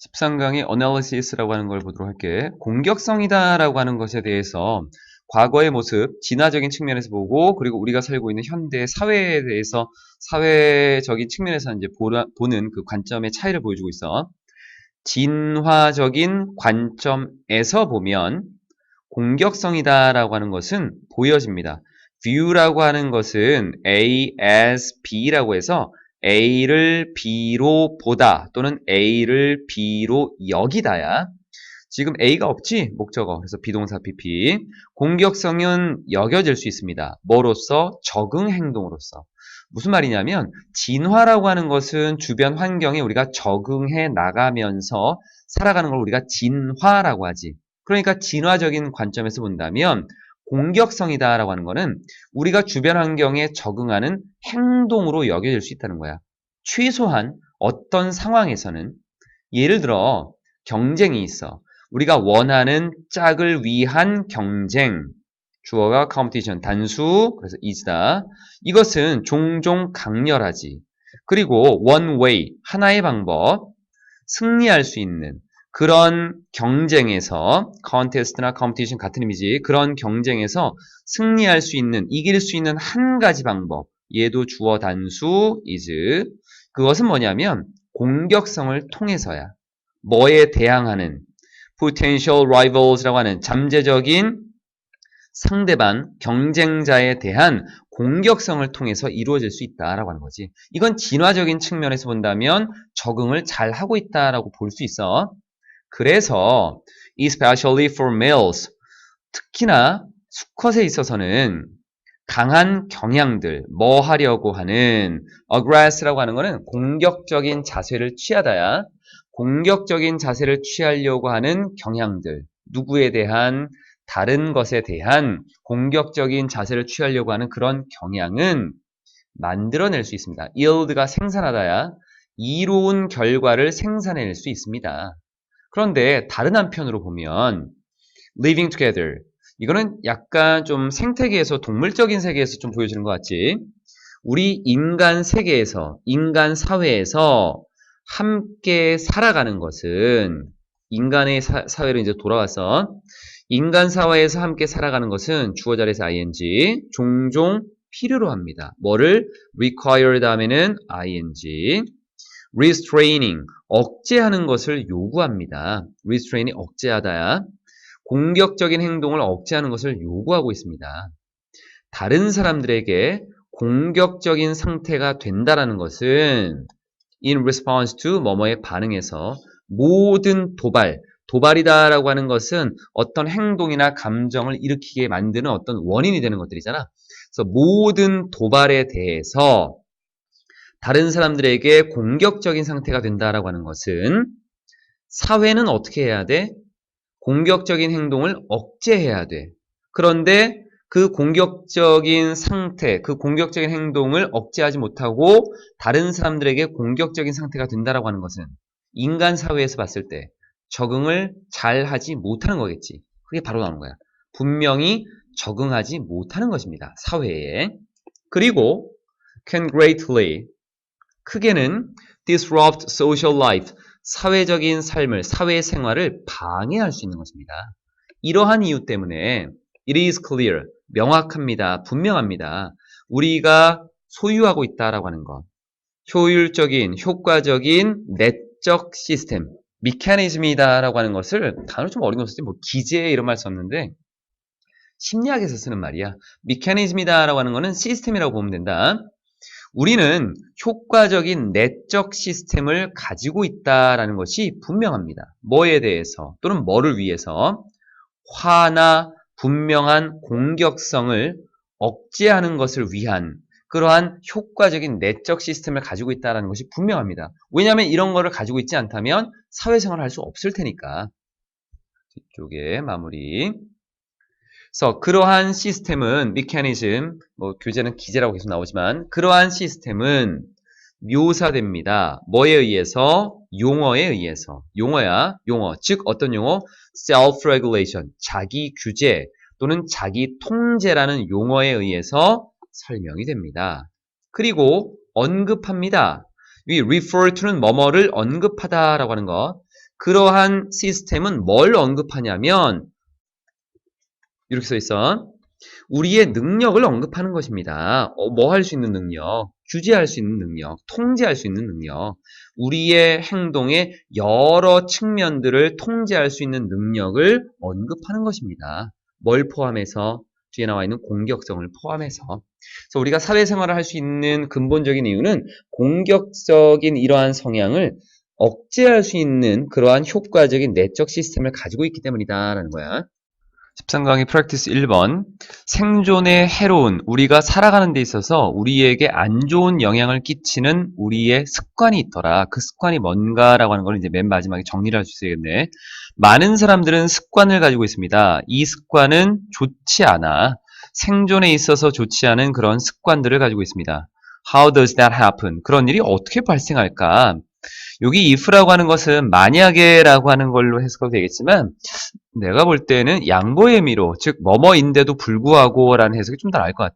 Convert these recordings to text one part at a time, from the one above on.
13강의 analysis라고 하는 걸 보도록 할게. 공격성이다라고 하는 것에 대해서 과거의 모습, 진화적인 측면에서 보고, 그리고 우리가 살고 있는 현대 사회에 대해서 사회적인 측면에서 이제 보는 그 관점의 차이를 보여주고 있어. 진화적인 관점에서 보면 공격성이다라고 하는 것은 보여집니다. view라고 하는 것은 A as B라고 해서 A를 B로 보다 또는 A를 B로 여기다야. 지금 A가 없지? 목적어. 그래서 비동사 PP. 공격성은 여겨질 수 있습니다. 뭐로써? 적응 행동으로서. 무슨 말이냐면 진화라고 하는 것은 주변 환경에 우리가 적응해 나가면서 살아가는 걸 우리가 진화라고 하지. 그러니까 진화적인 관점에서 본다면 공격성이다라고 하는 거는 우리가 주변 환경에 적응하는 행동으로 여겨질 수 있다는 거야. 최소한 어떤 상황에서는 예를 들어 경쟁이 있어. 우리가 원하는 짝을 위한 경쟁. 주어가 competition, 단수, 그래서 is다. 이것은 종종 강렬하지. 그리고 one way, 하나의 방법, 승리할 수 있는 그런 경쟁에서 contest나 competition 같은 의미지. 그런 경쟁에서 승리할 수 있는, 이길 수 있는 한 가지 방법. 얘도 주어 단수 is. 그것은 뭐냐면 공격성을 통해서야. 뭐에 대항하는 potential rivals라고 하는 잠재적인 상대방, 경쟁자에 대한 공격성을 통해서 이루어질 수 있다라고 하는 거지. 이건 진화적인 측면에서 본다면 적응을 잘 하고 있다라고 볼 수 있어. 그래서 especially for males, 특히나 수컷에 있어서는 강한 경향들, 뭐 하려고 하는 aggress라고 하는 거는 공격적인 자세를 취하다야. 공격적인 자세를 취하려고 하는 경향들, 누구에 대한 다른 것에 대한 공격적인 자세를 취하려고 하는 그런 경향은 만들어낼 수 있습니다. yield가 생산하다야. 이로운 결과를 생산해낼 수 있습니다. 그런데 다른 한편으로 보면 living together, 이거는 약간 좀 생태계에서 동물적인 세계에서 좀 보여지는 것 같지. 우리 인간 세계에서, 인간 사회에서 함께 살아가는 것은 인간의 사회로 이제 돌아와서 인간 사회에서 함께 살아가는 것은 주어 자리에서 ing 종종 필요로 합니다. 뭐를 require 다음에는 ing restraining 억제하는 것을 요구합니다. restrain이 억제하다야. 공격적인 행동을 억제하는 것을 요구하고 있습니다. 다른 사람들에게 공격적인 상태가 된다라는 것은 in response to 뭐뭐에 반응해서 모든 도발이다라고 하는 것은 어떤 행동이나 감정을 일으키게 만드는 어떤 원인이 되는 것들이잖아. 그래서 모든 도발에 대해서 다른 사람들에게 공격적인 상태가 된다라고 하는 것은 사회는 어떻게 해야 돼? 공격적인 행동을 억제해야 돼. 그런데 그 공격적인 상태, 그 공격적인 행동을 억제하지 못하고 다른 사람들에게 공격적인 상태가 된다라고 하는 것은 인간 사회에서 봤을 때 적응을 잘 하지 못하는 거겠지. 그게 바로 나오는 거야. 분명히 적응하지 못하는 것입니다. 사회에. 그리고 can greatly, 크게는 disrupt social life, 사회적인 삶을, 사회생활을 방해할 수 있는 것입니다. 이러한 이유 때문에 it is clear, 명확합니다. 분명합니다. 우리가 소유하고 있다라고 하는 것. 효율적인, 효과적인 내적 시스템, 미케니즘이다라고 하는 것을 단어 좀 어려운 거 썼지. 뭐 기제 이런 말 썼는데 심리학에서 쓰는 말이야. 미케니즘이다라고 하는 거는 시스템이라고 보면 된다. 우리는 효과적인 내적 시스템을 가지고 있다라는 것이 분명합니다. 뭐에 대해서 또는 뭐를 위해서 화나 분명한 공격성을 억제하는 것을 위한 그러한 효과적인 내적 시스템을 가지고 있다는 것이 분명합니다. 왜냐하면 이런 거를 가지고 있지 않다면 사회생활을 할 수 없을 테니까. 뒤쪽에 마무리. 그래서 그러한 시스템은 mechanism, 뭐 교재는 기제라고 계속 나오지만 그러한 시스템은 묘사됩니다. 뭐에 의해서? 용어에 의해서. 용어야. 용어. 즉 어떤 용어? self-regulation, 자기 규제 또는 자기 통제라는 용어에 의해서 설명이 됩니다. 그리고 언급합니다. 이 refer to는 뭐뭐를 언급하다라고 하는 거. 그러한 시스템은 뭘 언급하냐면 이렇게 써 있어. 우리의 능력을 언급하는 것입니다. 뭐 할 수 있는 능력, 규제할 수 있는 능력, 통제할 수 있는 능력, 우리의 행동의 여러 측면들을 통제할 수 있는 능력을 언급하는 것입니다. 뭘 포함해서? 뒤에 나와 있는 공격성을 포함해서. 그래서 우리가 사회생활을 할 수 있는 근본적인 이유는 공격적인 이러한 성향을 억제할 수 있는 그러한 효과적인 내적 시스템을 가지고 있기 때문이다라는 거야. 13강의 프랙티스 1번 생존에 해로운 우리가 살아가는 데 있어서 우리에게 안 좋은 영향을 끼치는 우리의 습관이 있더라. 그 습관이 뭔가라고 하는 걸 이제 맨 마지막에 정리를 할 수 있겠네. 많은 사람들은 습관을 가지고 있습니다. 이 습관은 좋지 않아. 생존에 있어서 좋지 않은 그런 습관들을 가지고 있습니다. How does that happen? 그런 일이 어떻게 발생할까? 여기 if라고 하는 것은 만약에라고 하는 걸로 해석도 되겠지만 내가 볼 때는 양보의 의미로 즉 뭐뭐인데도 불구하고 라는 해석이 좀 더 나을 것 같아.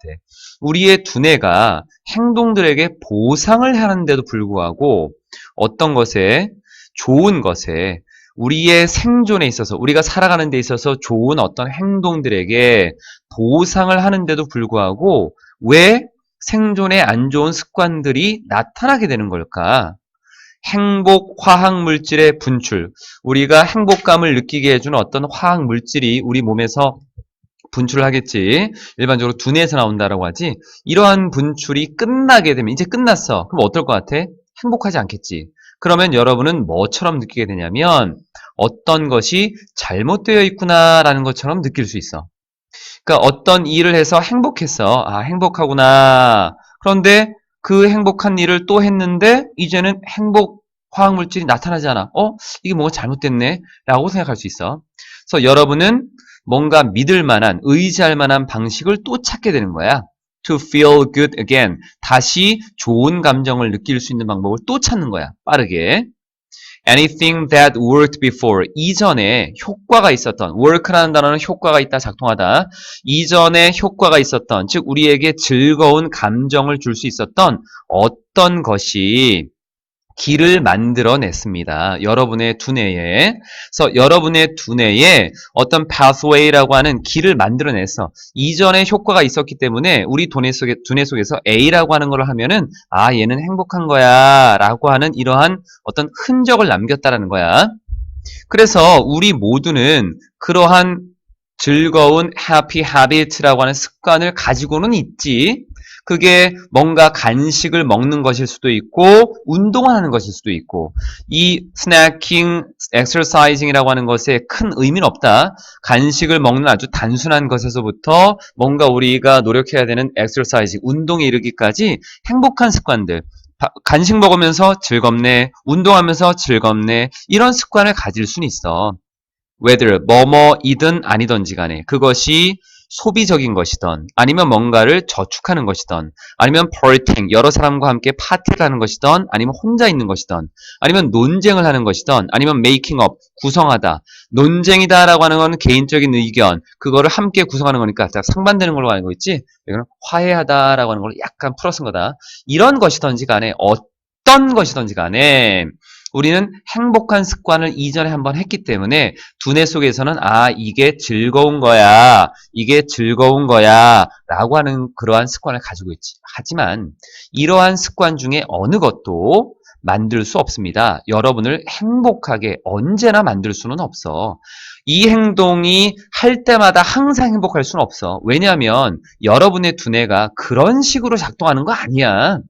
우리의 두뇌가 행동들에게 보상을 하는데도 불구하고 어떤 것에 좋은 것에 우리의 생존에 있어서 우리가 살아가는 데 있어서 좋은 어떤 행동들에게 보상을 하는데도 불구하고 왜 생존에 안 좋은 습관들이 나타나게 되는 걸까? 행복 화학 물질의 분출. 우리가 행복감을 느끼게 해주는 어떤 화학 물질이 우리 몸에서 분출을 하겠지. 일반적으로 두뇌에서 나온다라고 하지. 이러한 분출이 끝나게 되면 이제 끝났어. 그럼 어떨 것 같아? 행복하지 않겠지. 그러면 여러분은 뭐처럼 느끼게 되냐면 어떤 것이 잘못되어 있구나라는 것처럼 느낄 수 있어. 그러니까 어떤 일을 해서 행복했어. 아, 행복하구나. 그런데 그 행복한 일을 또 했는데 이제는 행복 화학물질이 나타나지 않아. 이게 뭐가 잘못됐네? 라고 생각할 수 있어. 그래서 여러분은 뭔가 믿을 만한, 의지할 만한 방식을 또 찾게 되는 거야. To feel good again. 다시 좋은 감정을 느낄 수 있는 방법을 또 찾는 거야. 빠르게. Anything that worked before. 이전에 효과가 있었던, work라는 단어는 효과가 있다, 작동하다. 이전에 효과가 있었던, 즉 우리에게 즐거운 감정을 줄 수 있었던 어떤 것이 길을 만들어냈습니다. 여러분의 두뇌에. 그래서 여러분의 두뇌에 어떤 pathway라고 하는 길을 만들어냈어. 이전에 효과가 있었기 때문에 우리 두뇌 속에서 A라고 하는 걸 하면은 아, 얘는 행복한 거야 라고 하는 이러한 어떤 흔적을 남겼다라는 거야. 그래서 우리 모두는 그러한 즐거운 happy habit라고 하는 습관을 가지고는 있지. 그게 뭔가 간식을 먹는 것일 수도 있고 운동을 하는 것일 수도 있고 이 스낵킹, exercising이라고 하는 것에 큰 의미는 없다. 간식을 먹는 아주 단순한 것에서부터 뭔가 우리가 노력해야 되는 exercise, 운동에 이르기까지 행복한 습관들 간식 먹으면서 즐겁네, 운동하면서 즐겁네 이런 습관을 가질 수는 있어. whether 뭐뭐이든 아니든지 간에 그것이 소비적인 것이든 아니면 뭔가를 저축하는 것이든 아니면 partying 여러 사람과 함께 파티를 하는 것이든 아니면 혼자 있는 것이든 아니면 논쟁을 하는 것이든 아니면 making up 구성하다 논쟁이다라고 하는 건 개인적인 의견 그거를 함께 구성하는 거니까 상반되는 걸로 알고 있지 이거는 화해하다라고 하는 걸 약간 풀어쓴 거다 이런 것이든지 간에 어떤 것이든지 간에 우리는 행복한 습관을 이전에 한번 했기 때문에 두뇌 속에서는 아 이게 즐거운 거야 이게 즐거운 거야 라고 하는 그러한 습관을 가지고 있지. 하지만 이러한 습관 중에 어느 것도 만들 수 없습니다. 여러분을 행복하게 언제나 만들 수는 없어. 이 행동이 할 때마다 항상 행복할 수는 없어. 왜냐하면 여러분의 두뇌가 그런 식으로 작동하는 거 아니야.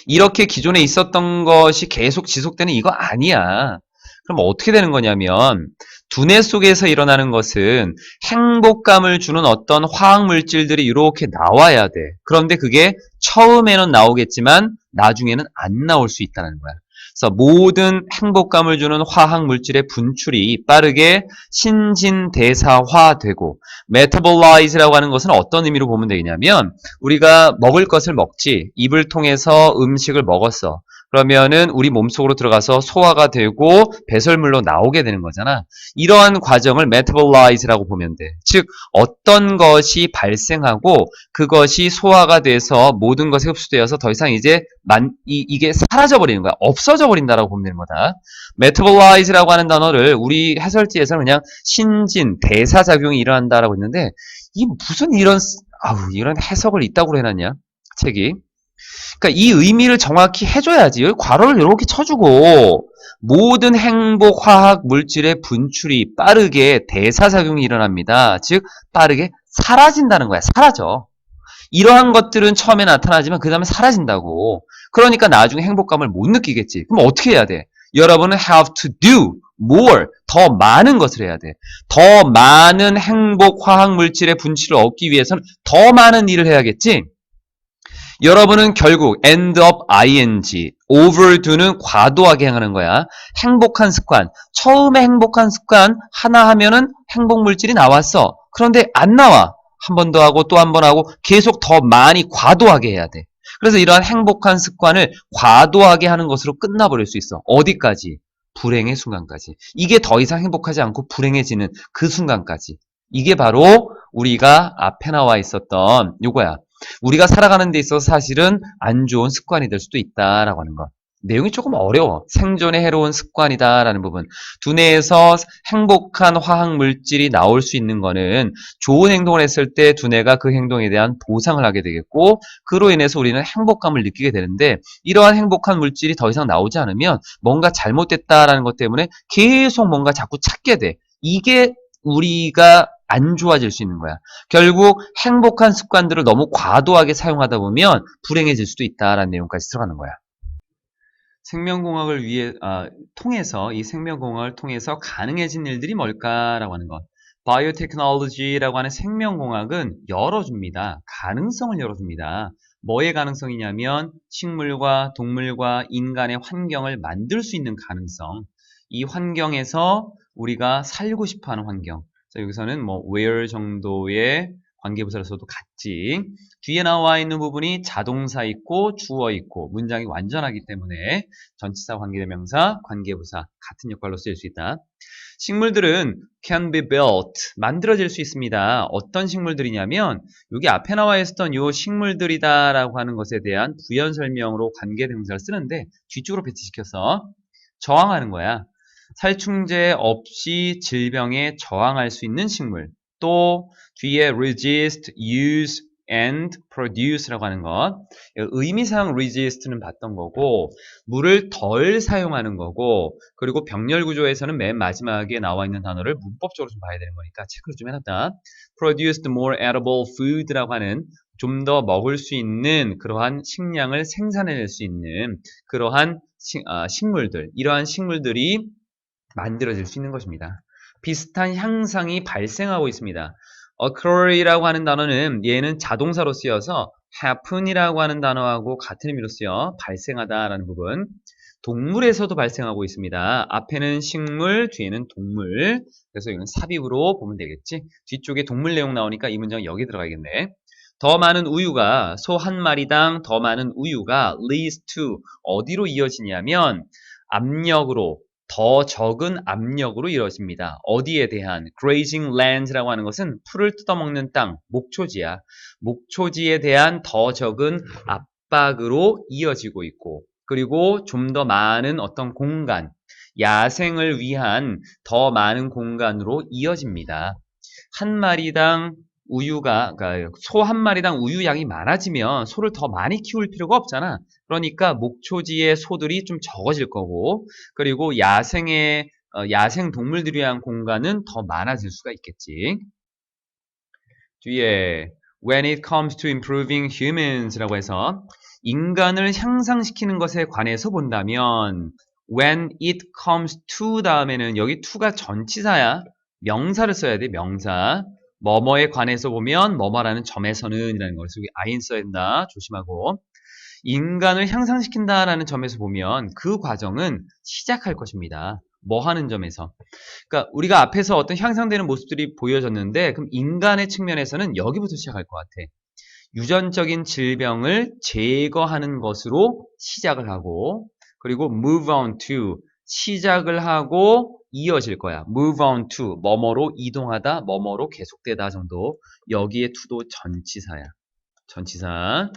이렇게 기존에 있었던 것이 계속 지속되는 이거 아니야. 그럼 어떻게 되는 거냐면 두뇌 속에서 일어나는 것은 행복감을 주는 어떤 화학물질들이 이렇게 나와야 돼. 그런데 그게 처음에는 나오겠지만 나중에는 안 나올 수 있다는 거야. 그래서 모든 행복감을 주는 화학물질의 분출이 빠르게 신진대사화되고 metabolize라고 하는 것은 어떤 의미로 보면 되냐면 우리가 먹을 것을 먹지 입을 통해서 음식을 먹었어. 그러면은 우리 몸속으로 들어가서 소화가 되고 배설물로 나오게 되는 거잖아. 이러한 과정을 metabolize라고 보면 돼. 즉 어떤 것이 발생하고 그것이 소화가 돼서 모든 것에 흡수되어서 더 이상 이제 이게 사라져 버리는 거야. 없어져 버린다라고 보면 되는 거다. metabolize라고 하는 단어를 우리 해설지에서는 그냥 신진, 대사작용이 일어난다라고 했는데 이 무슨 이런 해석을 이따구로 해놨냐? 책이. 그러니까 이 의미를 정확히 해줘야지. 여기 괄호를 이렇게 쳐주고 모든 행복 화학 물질의 분출이 빠르게 대사작용이 일어납니다. 즉 빠르게 사라진다는 거야. 사라져. 이러한 것들은 처음에 나타나지만 그 다음에 사라진다고. 그러니까 나중에 행복감을 못 느끼겠지. 그럼 어떻게 해야 돼? 여러분은 have to do more, 더 많은 것을 해야 돼. 더 많은 행복 화학 물질의 분출을 얻기 위해서는 더 많은 일을 해야겠지. 여러분은 결국 end up ing, overdo는 과도하게 행하는 거야. 행복한 습관. 처음에 행복한 습관 하나 하면은 행복 물질이 나왔어. 그런데 안 나와. 한 번 더 하고 또 한 번 하고 계속 더 많이 과도하게 해야 돼. 그래서 이러한 행복한 습관을 과도하게 하는 것으로 끝나버릴 수 있어. 어디까지? 불행의 순간까지. 이게 더 이상 행복하지 않고 불행해지는 그 순간까지. 이게 바로 우리가 앞에 나와 있었던 요거야. 우리가 살아가는 데 있어서 사실은 안 좋은 습관이 될 수도 있다라고 하는 것. 내용이 조금 어려워. 생존에 해로운 습관이다라는 부분. 두뇌에서 행복한 화학 물질이 나올 수 있는 거는 좋은 행동을 했을 때 두뇌가 그 행동에 대한 보상을 하게 되겠고 그로 인해서 우리는 행복감을 느끼게 되는데 이러한 행복한 물질이 더 이상 나오지 않으면 뭔가 잘못됐다라는 것 때문에 계속 뭔가 자꾸 찾게 돼. 이게 우리가 안 좋아질 수 있는 거야. 결국 행복한 습관들을 너무 과도하게 사용하다 보면 불행해질 수도 있다라는 내용까지 들어가는 거야. 생명공학을 통해서 이 생명공학을 통해서 가능해진 일들이 뭘까라고 하는 것. 바이오테크놀로지라고 하는 생명공학은 열어줍니다. 가능성을 열어줍니다. 뭐의 가능성이냐면 식물과 동물과 인간의 환경을 만들 수 있는 가능성. 이 환경에서 우리가 살고 싶어하는 환경. 여기서는 뭐 where 정도의 관계부사를 써도 같지. 뒤에 나와 있는 부분이 자동사 있고 주어 있고 문장이 완전하기 때문에 전치사, 관계대명사, 관계부사 같은 역할로 쓰일 수 있다. 식물들은 can be built, 만들어질 수 있습니다. 어떤 식물들이냐면 여기 앞에 나와 있었던 요 식물들이다라고 하는 것에 대한 부연 설명으로 관계대명사를 쓰는데 뒤쪽으로 배치시켜서 저항하는 거야. 살충제 없이 질병에 저항할 수 있는 식물. 또 뒤에 resist, use, and produce라고 하는 것. 의미상 resist는 봤던 거고 물을 덜 사용하는 거고 그리고 병렬 구조에서는 맨 마지막에 나와 있는 단어를 문법적으로 좀 봐야 되는 거니까 체크를 좀 해놨다. produced more edible food라고 하는 좀 더 먹을 수 있는 그러한 식량을 생산해낼 수 있는 그러한 식물들, 이러한 식물들이 만들어질 수 있는 것입니다. 비슷한 향상이 발생하고 있습니다. occur이라고 하는 단어는 얘는 자동사로 쓰여서 happen이라고 하는 단어하고 같은 의미로 쓰여 발생하다라는 부분. 동물에서도 발생하고 있습니다. 앞에는 식물, 뒤에는 동물. 그래서 이건 삽입으로 보면 되겠지. 뒤쪽에 동물 내용 나오니까 이 문장은 여기 들어가야겠네. 더 많은 우유가 소 한 마리당 더 많은 우유가 leads to 어디로 이어지냐면 압력으로 더 적은 압력으로 이루어집니다. 어디에 대한 grazing lands라고 하는 것은 풀을 뜯어먹는 땅, 목초지야. 목초지에 대한 더 적은 압박으로 이어지고 있고 그리고 좀 더 많은 어떤 공간, 야생을 위한 더 많은 공간으로 이어집니다. 한 마리당 우유가, 그러니까 소 한 마리당 우유 양이 많아지면 소를 더 많이 키울 필요가 없잖아. 그러니까 목초지의 소들이 좀 적어질 거고, 그리고 야생 동물들을 위한 공간은 더 많아질 수가 있겠지. 뒤에 when it comes to improving humans 라고 해서 인간을 향상시키는 것에 관해서 본다면 when it comes to 다음에는 여기 to가 전치사야. 명사를 써야 돼, 명사. 뭐뭐에 관해서 보면 뭐뭐라는 점에서는 이라는 거. 그래서 여기 아인 써야 된다. 조심하고. 인간을 향상시킨다라는 점에서 보면 그 과정은 시작할 것입니다. 뭐 하는 점에서. 그러니까 우리가 앞에서 어떤 향상되는 모습들이 보여졌는데 그럼 인간의 측면에서는 여기부터 시작할 것 같아. 유전적인 질병을 제거하는 것으로 시작을 하고 그리고 move on to 시작을 하고 이어질 거야. move on to 뭐뭐로 이동하다, 뭐뭐로 계속되다 정도. 여기에 to도 전치사야. 전치사.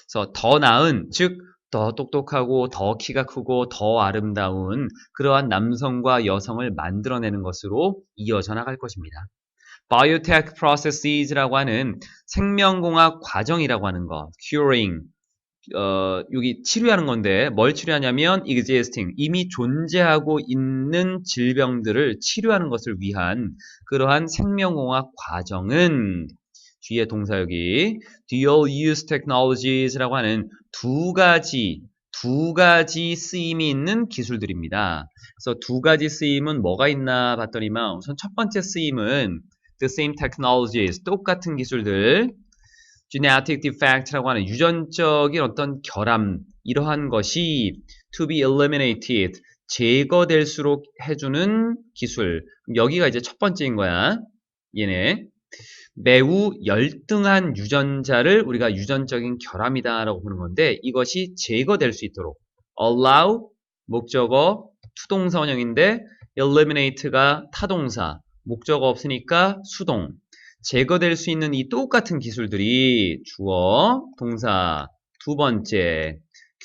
그래서 더 나은, 즉 더 똑똑하고 더 키가 크고 더 아름다운 그러한 남성과 여성을 만들어내는 것으로 이어져 나갈 것입니다. Biotech processes라고 하는 생명공학 과정이라고 하는 거, curing, 여기 치료하는 건데 뭘 치료하냐면 existing, 이미 존재하고 있는 질병들을 치료하는 것을 위한 그러한 생명공학 과정은 뒤에 동사 여기 dual use technologies라고 하는 두 가지 쓰임이 있는 기술들입니다. 그래서 두 가지 쓰임은 뭐가 있나 봤더니만 우선 첫 번째 쓰임은 the same technologies, 똑같은 기술들, genetic defect라고 하는 유전적인 어떤 결함, 이러한 것이 to be eliminated, 제거될수록 해주는 기술. 여기가 이제 첫 번째인 거야. 얘네. 매우 열등한 유전자를 우리가 유전적인 결함이다라고 보는 건데 이것이 제거될 수 있도록 allow, 목적어, 투동사 원형인데 eliminate가 타동사, 목적어 없으니까 수동. 제거될 수 있는 이 똑같은 기술들이 주어, 동사, 두 번째,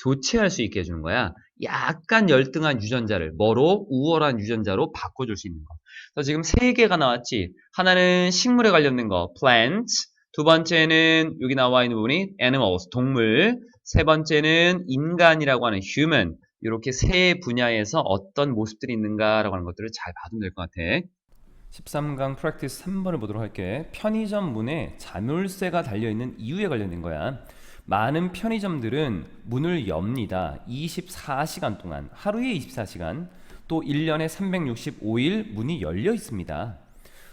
교체할 수 있게 해주는 거야. 약간 열등한 유전자를 뭐로? 우월한 유전자로 바꿔줄 수 있는 거. 그래서 지금 세 개가 나왔지. 하나는 식물에 관련된 거, plants. 두 번째는 여기 나와 있는 부분이 animals, 동물. 세 번째는 인간이라고 하는 human. 이렇게 세 분야에서 어떤 모습들이 있는가라고 하는 것들을 잘 봐두면 될 것 같아. 13강 프랙티스 3번을 보도록 할게. 편의점 문에 자물쇠가 달려있는 이유에 관련된 거야. 많은 편의점들은 문을 엽니다. 24시간 동안, 하루에 24시간, 또 1년에 365일 문이 열려 있습니다.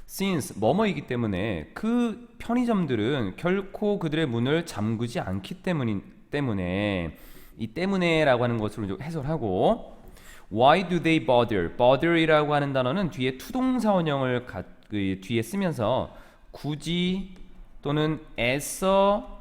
Since 뭐뭐이기 때문에 그 편의점들은 결코 그들의 문을 잠그지 않기 때문에 이 때문에라고 하는 것으로 해설하고 Why do they bother? bother이라고 하는 단어는 뒤에 투동사 원형을 뒤에 쓰면서 굳이 또는 애써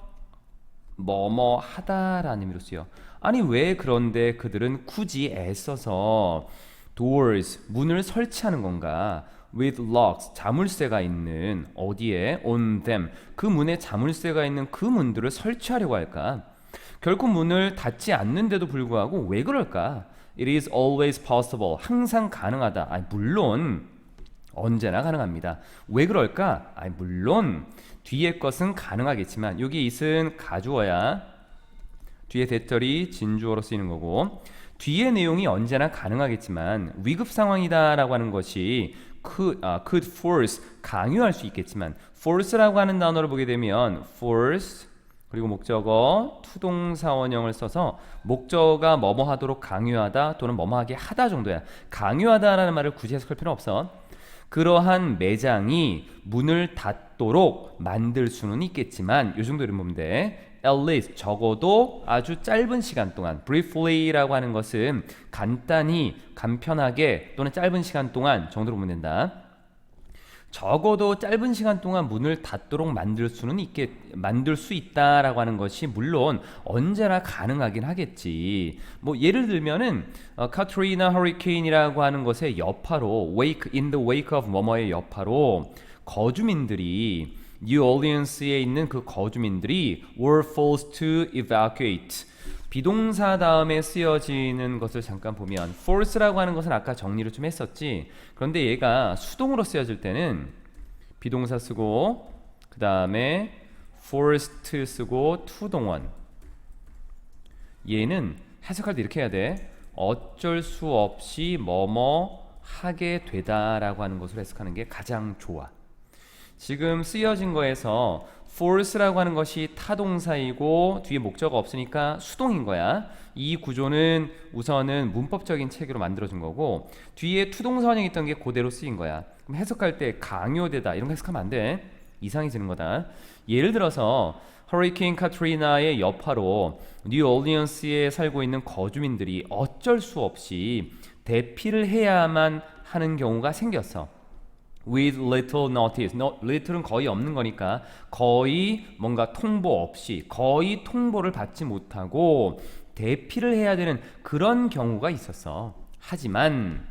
뭐뭐 하다라는 의미로 쓰여. 아니 왜 그런데 그들은 굳이 애써서 doors, 문을 설치하는 건가? with locks, 자물쇠가 있는 어디에? on them, 그 문에 자물쇠가 있는 그 문들을 설치하려고 할까? 결코 문을 닫지 않는데도 불구하고 왜 그럴까? It is always possible, 항상 가능하다. 물론 언제나 가능합니다. 왜 그럴까? 물론 뒤에 것은 가능하겠지만 여기 it은 가주어야. 뒤에 대절이 진주어로 쓰이는 거고 뒤에 내용이 언제나 가능하겠지만 위급 상황이다 라고 하는 것이 could force, 강요할 수 있겠지만 force라고 하는 단어를 보게 되면 force 그리고 목적어 투동사 원형을 써서 목적어가 뭐뭐 하도록 강요하다 또는 뭐뭐 하게 하다 정도야. 강요하다라는 말을 굳이 해석할 필요는 없어. 그러한 매장이 문을 닫도록 만들 수는 있겠지만 이 정도를 보면 돼. At least 적어도 아주 짧은 시간 동안, briefly라고 하는 것은 간단히, 간편하게 또는 짧은 시간 동안 정도로 보면 된다. 적어도 짧은 시간 동안 문을 닫도록 만들 수 있다라고 하는 것이 물론 언제나 가능하긴 하겠지. 뭐 예를 들면은 카트리나 허리케인이라고 하는 것의 여파로 in the wake of 뭐뭐의 여파로 거주민들이 뉴올리언스에 있는 그 거주민들이 were forced to evacuate. 비동사 다음에 쓰여지는 것을 잠깐 보면 force라고 하는 것은 아까 정리를 좀 했었지. 그런데 얘가 수동으로 쓰여질 때는 비동사 쓰고 그 다음에 forced 쓰고 to 동원. 얘는 해석할 때 이렇게 해야 돼. 어쩔 수 없이 뭐뭐 하게 되다라고 하는 것을 해석하는 게 가장 좋아. 지금 쓰여진 거에서 force라고 하는 것이 타동사이고 뒤에 목적어가 없으니까 수동인 거야. 이 구조는 우선은 문법적인 체계로 만들어준 거고 뒤에 투동사 원형이 있던 게 그대로 쓰인 거야. 그럼 해석할 때 강요되다 이런 거 해석하면 안 돼. 이상해지는 거다. 예를 들어서 허리케인 카트리나의 여파로 뉴올리언스에 살고 있는 거주민들이 어쩔 수 없이 대피를 해야만 하는 경우가 생겼어. with little notice. little은 거의 없는 거니까 거의 뭔가 통보 없이 거의 통보를 받지 못하고 대피를 해야 되는 그런 경우가 있었어. 하지만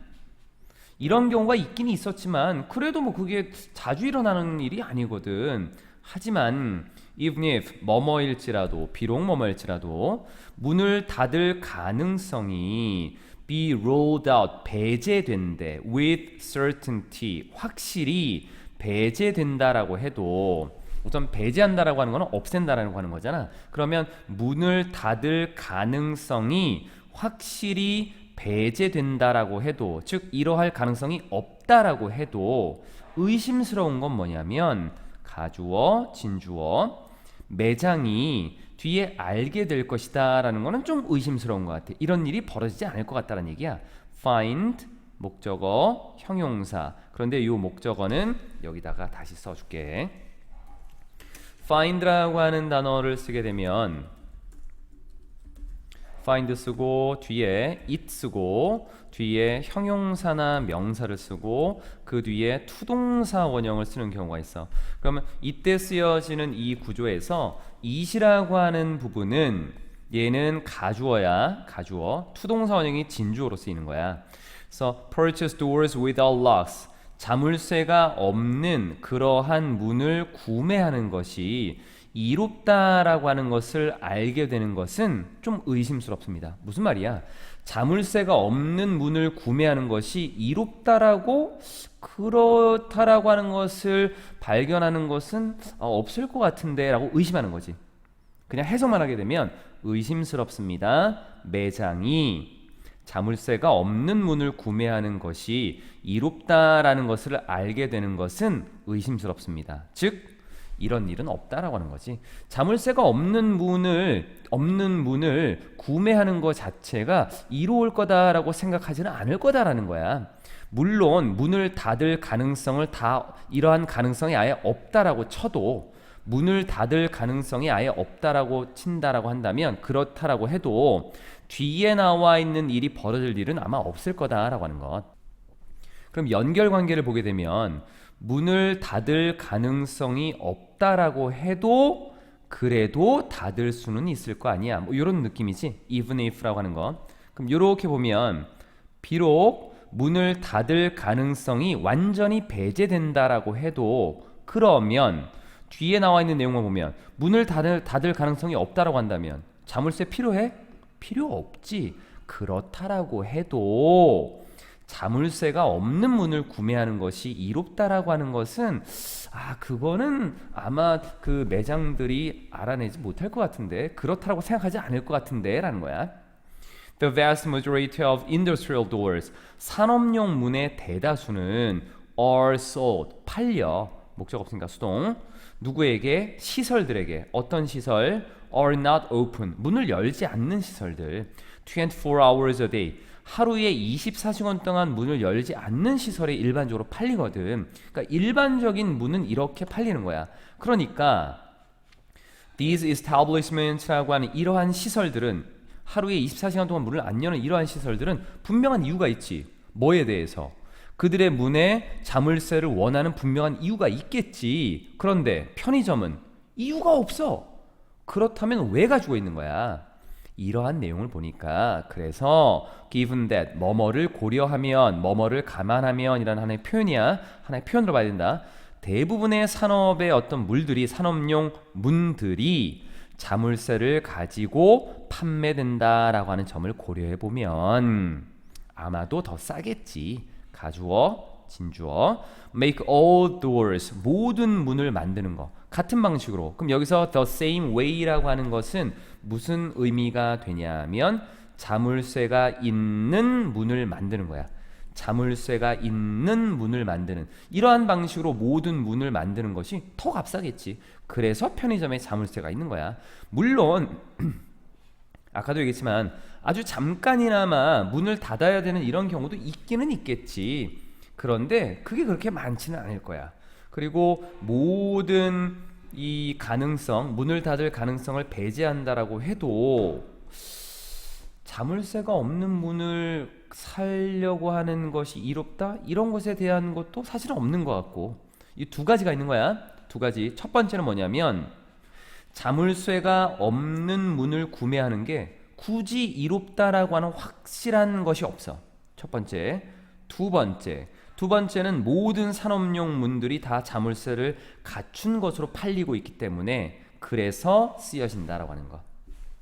이런 경우가 있긴 있었지만 그래도 뭐 그게 자주 일어나는 일이 아니거든. 하지만 even if 뭐뭐일지라도 비록 뭐뭐일지라도 문을 닫을 가능성이 be ruled out 배제된대 with certainty 확실히 배제된다라고 해도 우선 배제한다라고 하는 거는 없앤다라고 하는 거잖아. 그러면 문을 닫을 가능성이 확실히 배제된다라고 해도 즉 이러할 가능성이 없다라고 해도 의심스러운 건 뭐냐면 가주어, 진주어, 매장이 뒤에 알게 될 것이다 라는 거는 좀 의심스러운 것 같아. 이런 일이 벌어지지 않을 것 같다는 얘기야. find 목적어, 형용사. 그런데 이 목적어는 여기다가 다시 써줄게. find라고 하는 단어를 쓰게 되면 find 쓰고 뒤에 it 쓰고 뒤에 형용사나 명사를 쓰고 그 뒤에 투동사 원형을 쓰는 경우가 있어. 그러면 이때 쓰여지는 이 구조에서 it이라고 하는 부분은 얘는 가주어야. 가주어. 투동사 원형이 진주어로 쓰이는 거야. 그래서 purchase doors without locks. 자물쇠가 없는 그러한 문을 구매하는 것이 이롭다라고 하는 것을 알게 되는 것은 좀 의심스럽습니다. 무슨 말이야? 자물쇠가 없는 문을 구매하는 것이 이롭다라고 그렇다라고 하는 것을 발견하는 것은 없을 것 같은데 라고 의심하는 거지. 그냥 해석만 하게 되면 의심스럽습니다. 매장이 자물쇠가 없는 문을 구매하는 것이 이롭다라는 것을 알게 되는 것은 의심스럽습니다. 즉 이런 일은 없다라고 하는 거지. 자물쇠가 없는 문을 구매하는 것 자체가 이로울 거다라고 생각하지는 않을 거다라는 거야. 물론 문을 닫을 가능성을 이러한 가능성이 아예 없다라고 쳐도 문을 닫을 가능성이 아예 없다라고 친다라고 한다면 그렇다라고 해도 뒤에 나와 있는 일이 벌어질 일은 아마 없을 거다라고 하는 것. 그럼 연결 관계를 보게 되면 문을 닫을 가능성이 없다라고 해도 그래도 닫을 수는 있을 거 아니야. 뭐 이런 느낌이지. even if라고 하는 거. 그럼 이렇게 보면 비록 문을 닫을 가능성이 완전히 배제된다라고 해도 그러면 뒤에 나와 있는 내용을 보면 문을 닫을 가능성이 없다라고 한다면 자물쇠 필요해? 필요 없지. 그렇다라고 해도 자물쇠가 없는 문을 구매하는 것이 이롭다라고 하는 것은 그거는 아마 그 매장들이 알아내지 못할 것 같은데 그렇다라고 생각하지 않을 것 같은데 라는 거야. The vast majority of industrial doors 산업용 문의 대다수는 are sold 팔려 목적 없으니까 수동 누구에게? 시설들에게. 어떤 시설? are not open 문을 열지 않는 시설들 24 hours a day 하루에 24시간 동안 문을 열지 않는 시설이 일반적으로 팔리거든. 그러니까 일반적인 문은 이렇게 팔리는 거야. 그러니까 these establishments라고 하는 이러한 시설들은 하루에 24시간 동안 문을 안 여는 이러한 시설들은 분명한 이유가 있지. 뭐에 대해서? 그들의 문에 자물쇠를 원하는 분명한 이유가 있겠지. 그런데 편의점은 이유가 없어. 그렇다면 왜 가지고 있는 거야? 이러한 내용을 보니까 그래서 given that 뭐뭐를 고려하면 뭐뭐를 감안하면 이라는 하나의 표현이야. 하나의 표현으로 봐야 된다. 대부분의 산업의 어떤 물들이 산업용 문들이 자물쇠를 가지고 판매된다라고 하는 점을 고려해 보면 아마도 더 싸겠지. 가주어, 진주어. make all doors 모든 문을 만드는 거. 같은 방식으로. 그럼 여기서 the same way라고 하는 것은 무슨 의미가 되냐면 자물쇠가 있는 문을 만드는 거야. 자물쇠가 있는 문을 만드는 이러한 방식으로 모든 문을 만드는 것이 더 값싸겠지. 그래서 편의점에 자물쇠가 있는 거야. 물론 아까도 얘기했지만 아주 잠깐이나마 문을 닫아야 되는 이런 경우도 있기는 있겠지. 그런데 그게 그렇게 많지는 않을 거야. 그리고 모든 이 가능성, 문을 닫을 가능성을 배제한다라고 해도 자물쇠가 없는 문을 살려고 하는 것이 이롭다? 이런 것에 대한 것도 사실은 없는 것 같고 이 두 가지가 있는 거야. 두 가지. 첫 번째는 뭐냐면 자물쇠가 없는 문을 구매하는 게 굳이 이롭다라고 하는 확실한 것이 없어. 첫 번째. 두 번째는 모든 산업용 문들이 다 자물쇠를 갖춘 것으로 팔리고 있기 때문에 그래서 쓰여진다라고 하는 거.